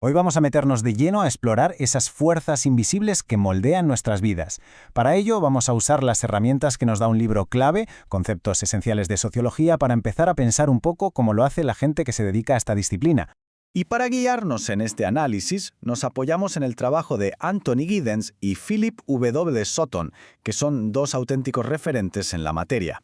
Hoy vamos a meternos de lleno a explorar esas fuerzas invisibles que moldean nuestras vidas. Para ello vamos a usar las herramientas que nos da un libro clave, Conceptos esenciales de sociología, para empezar a pensar un poco como lo hace la gente que se dedica a esta disciplina. Y para guiarnos en este análisis, nos apoyamos en el trabajo de Anthony Giddens y Philip W. Sutton, que son dos auténticos referentes en la materia.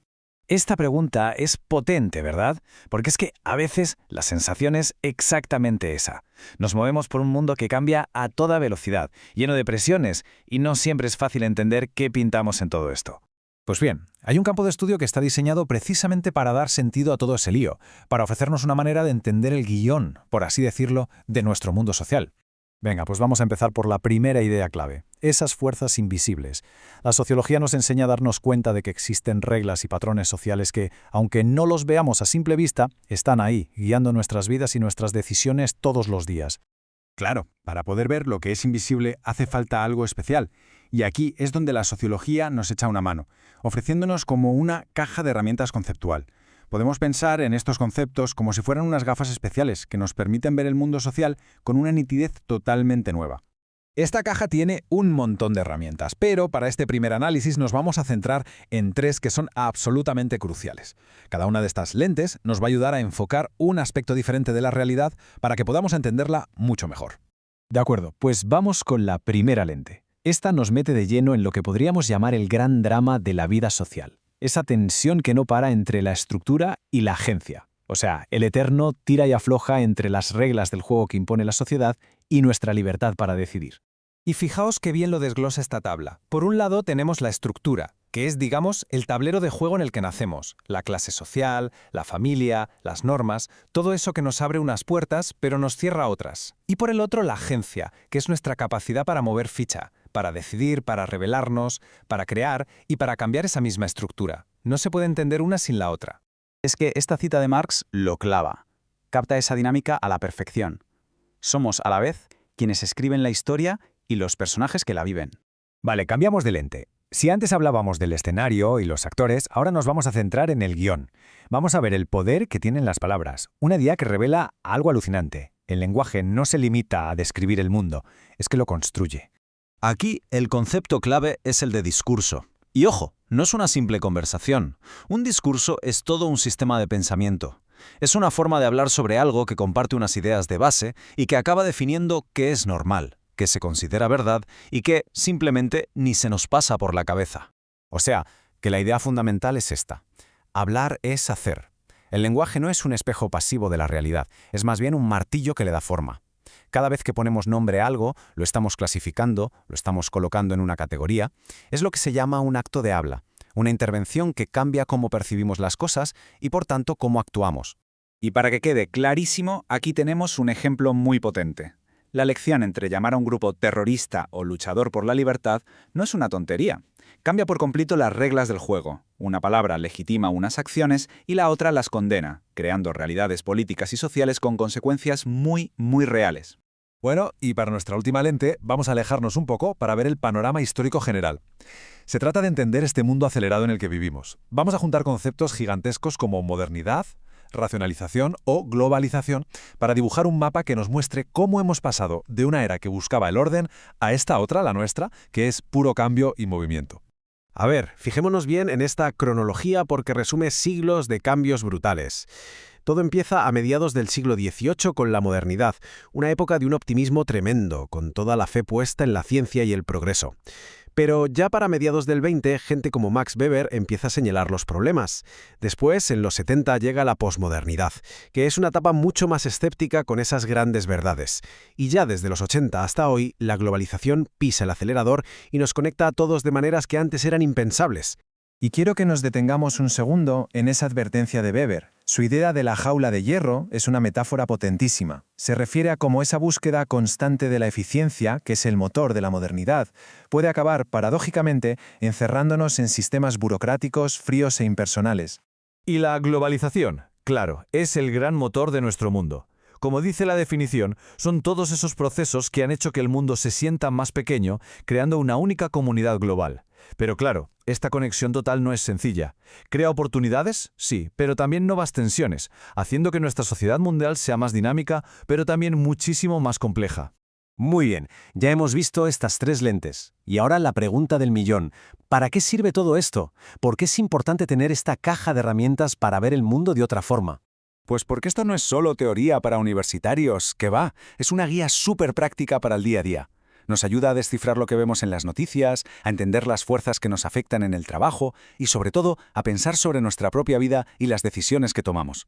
Esta pregunta es potente, ¿verdad? Porque es que a veces la sensación es exactamente esa. Nos movemos por un mundo que cambia a toda velocidad, lleno de presiones, y no siempre es fácil entender qué pintamos en todo esto. Pues bien, hay un campo de estudio que está diseñado precisamente para dar sentido a todo ese lío, para ofrecernos una manera de entender el guión, por así decirlo, de nuestro mundo social. Venga, pues vamos a empezar por la primera idea clave, esas fuerzas invisibles. La sociología nos enseña a darnos cuenta de que existen reglas y patrones sociales que, aunque no los veamos a simple vista, están ahí, guiando nuestras vidas y nuestras decisiones todos los días. Claro, para poder ver lo que es invisible hace falta algo especial, y aquí es donde la sociología nos echa una mano, ofreciéndonos como una caja de herramientas conceptual. Podemos pensar en estos conceptos como si fueran unas gafas especiales que nos permiten ver el mundo social con una nitidez totalmente nueva. Esta caja tiene un montón de herramientas, pero para este primer análisis nos vamos a centrar en tres que son absolutamente cruciales. Cada una de estas lentes nos va a ayudar a enfocar un aspecto diferente de la realidad para que podamos entenderla mucho mejor. De acuerdo, pues vamos con la primera lente. Esta nos mete de lleno en lo que podríamos llamar el gran drama de la vida social. Esa tensión que no para entre la estructura y la agencia. O sea, el eterno tira y afloja entre las reglas del juego que impone la sociedad y nuestra libertad para decidir. Y fijaos qué bien lo desglosa esta tabla. Por un lado tenemos la estructura, que es, digamos, el tablero de juego en el que nacemos, la clase social, la familia, las normas, todo eso que nos abre unas puertas pero nos cierra otras. Y por el otro la agencia, que es nuestra capacidad para mover ficha, para decidir, para rebelarnos, para crear y para cambiar esa misma estructura. No se puede entender una sin la otra. Es que esta cita de Marx lo clava. Capta esa dinámica a la perfección. Somos, a la vez, quienes escriben la historia y los personajes que la viven. Vale, cambiamos de lente. Si antes hablábamos del escenario y los actores, ahora nos vamos a centrar en el guión. Vamos a ver el poder que tienen las palabras. Una idea que revela algo alucinante. El lenguaje no se limita a describir el mundo, es que lo construye. Aquí el concepto clave es el de discurso. Y ojo, no es una simple conversación. Un discurso es todo un sistema de pensamiento. Es una forma de hablar sobre algo que comparte unas ideas de base y que acaba definiendo qué es normal, qué se considera verdad y qué simplemente ni se nos pasa por la cabeza. O sea, que la idea fundamental es esta. Hablar es hacer. El lenguaje no es un espejo pasivo de la realidad, es más bien un martillo que le da forma. Cada vez que ponemos nombre a algo, lo estamos clasificando, lo estamos colocando en una categoría. Es lo que se llama un acto de habla, una intervención que cambia cómo percibimos las cosas y, por tanto, cómo actuamos. Y para que quede clarísimo, aquí tenemos un ejemplo muy potente. La elección entre llamar a un grupo terrorista o luchador por la libertad no es una tontería. Cambia por completo las reglas del juego. Una palabra legitima unas acciones y la otra las condena, creando realidades políticas y sociales con consecuencias muy, muy reales. Bueno, y para nuestra última lente, vamos a alejarnos un poco para ver el panorama histórico general. Se trata de entender este mundo acelerado en el que vivimos. Vamos a juntar conceptos gigantescos como modernidad, racionalización o globalización para dibujar un mapa que nos muestre cómo hemos pasado de una era que buscaba el orden a esta otra, la nuestra, que es puro cambio y movimiento. A ver, fijémonos bien en esta cronología porque resume siglos de cambios brutales. Todo empieza a mediados del siglo XVIII con la modernidad, una época de un optimismo tremendo, con toda la fe puesta en la ciencia y el progreso. Pero ya para mediados del XX, gente como Max Weber empieza a señalar los problemas. Después, en los 70, llega la posmodernidad, que es una etapa mucho más escéptica con esas grandes verdades. Y ya desde los 80 hasta hoy, la globalización pisa el acelerador y nos conecta a todos de maneras que antes eran impensables. Y quiero que nos detengamos un segundo en esa advertencia de Weber. Su idea de la jaula de hierro es una metáfora potentísima. Se refiere a cómo esa búsqueda constante de la eficiencia, que es el motor de la modernidad, puede acabar, paradójicamente, encerrándonos en sistemas burocráticos, fríos e impersonales. Y la globalización, claro, es el gran motor de nuestro mundo. Como dice la definición, son todos esos procesos que han hecho que el mundo se sienta más pequeño, creando una única comunidad global. Pero claro, esta conexión total no es sencilla. ¿Crea oportunidades? Sí, pero también nuevas tensiones, haciendo que nuestra sociedad mundial sea más dinámica, pero también muchísimo más compleja. Muy bien, ya hemos visto estas 3 lentes. Y ahora la pregunta del millón. ¿Para qué sirve todo esto? ¿Por qué es importante tener esta caja de herramientas para ver el mundo de otra forma? Pues porque esto no es solo teoría para universitarios, que va, es una guía súper práctica para el día a día. Nos ayuda a descifrar lo que vemos en las noticias, a entender las fuerzas que nos afectan en el trabajo y, sobre todo, a pensar sobre nuestra propia vida y las decisiones que tomamos.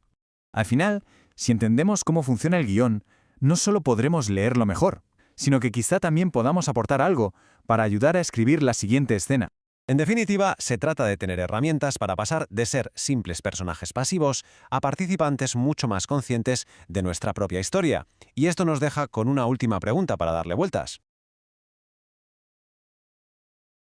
Al final, si entendemos cómo funciona el guión, no solo podremos leerlo mejor, sino que quizá también podamos aportar algo para ayudar a escribir la siguiente escena. En definitiva, se trata de tener herramientas para pasar de ser simples personajes pasivos a participantes mucho más conscientes de nuestra propia historia. Y esto nos deja con una última pregunta para darle vueltas.